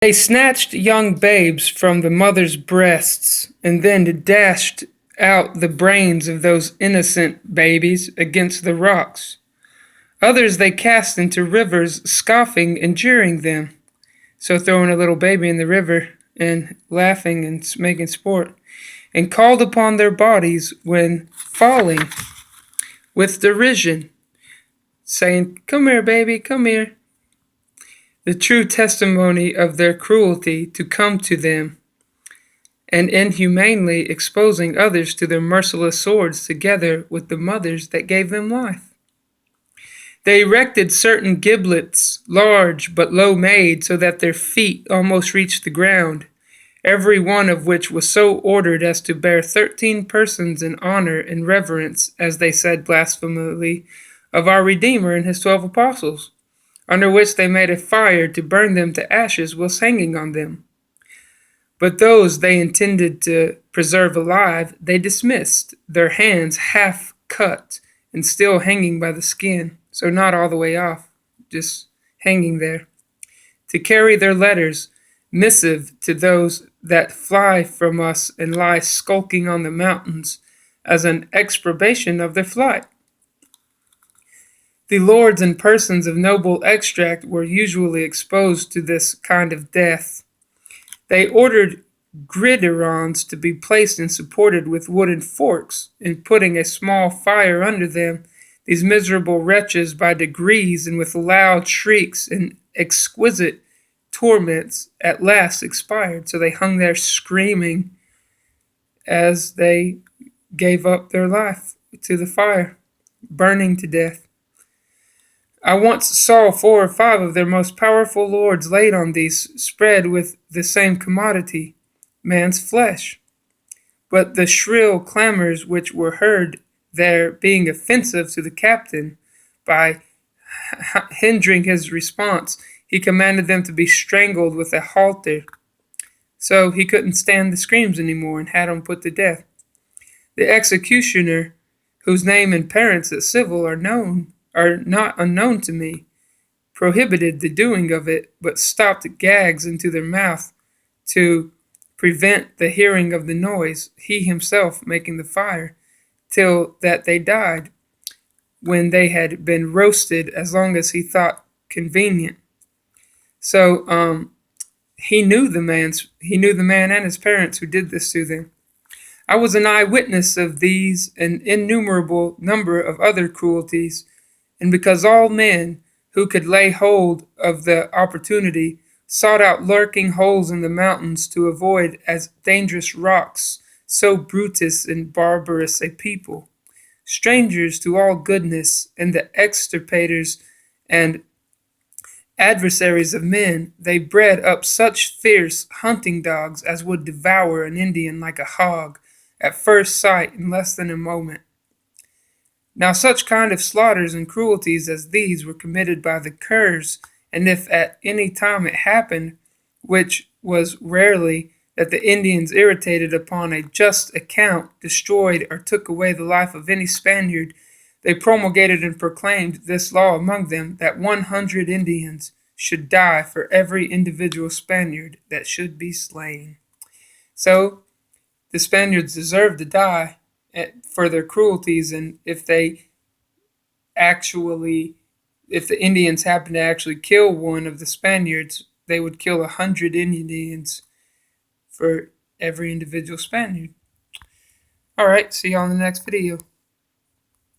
They snatched young babes from the mothers' breasts, and then dashed out the brains of those innocent babies against the rocks. Others they cast into rivers, scoffing and jeering them. So throwing a little baby in the river and laughing and making sport, and called upon their bodies when falling with derision, saying, "Come here, baby, come here." The true testimony of their cruelty to come to them, and inhumanely exposing others to their merciless swords together with the mothers that gave them life. They erected certain giblets, large but low made, so that their feet almost reached the ground, every one of which was so ordered as to bear 13 persons in honor and reverence, as they said blasphemously, of our Redeemer and his 12 apostles, under which they made a fire to burn them to ashes whilst hanging on them. But those they intended to preserve alive, they dismissed, their hands half cut and still hanging by the skin, so not all the way off, just hanging there, to carry their letters, missive to those that fly from us and lie skulking on the mountains, as an exprobation of their flight. The lords and persons of noble extract were usually exposed to this kind of death. They ordered gridirons to be placed and supported with wooden forks, and putting a small fire under them, these miserable wretches by degrees and with loud shrieks and exquisite torments at last expired. So they hung there screaming as they gave up their life to the fire, burning to death. I once saw 4 or 5 of their most powerful lords laid on these, spread with the same commodity, man's flesh. But the shrill clamors which were heard there being offensive to the captain, by hindering his response, he commanded them to be strangled with a halter. So he couldn't stand the screams anymore and had them put to death. The executioner, whose name and parents at civil are not unknown to me, prohibited the doing of it, but stopped gags into their mouth to prevent the hearing of the noise, he himself making the fire, till that they died, when they had been roasted as long as he thought convenient. So he knew the man and his parents who did this to them. I was an eyewitness of these and innumerable number of other cruelties, and because all men who could lay hold of the opportunity sought out lurking holes in the mountains to avoid as dangerous rocks, so brutish and barbarous a people, strangers to all goodness, and the extirpators and adversaries of men, they bred up such fierce hunting dogs as would devour an Indian like a hog at first sight in less than a moment. Now such kind of slaughters and cruelties as these were committed by the curs, and if at any time it happened, which was rarely, that the Indians, irritated upon a just account, destroyed or took away the life of any Spaniard, they promulgated and proclaimed this law among them, that 100 Indians should die for every individual Spaniard that should be slain. So the Spaniards deserved to die for their cruelties, and if the Indians happened to actually kill one of the Spaniards, they would kill 100 Indians for every individual Spaniard. All right, see y'all in the next video.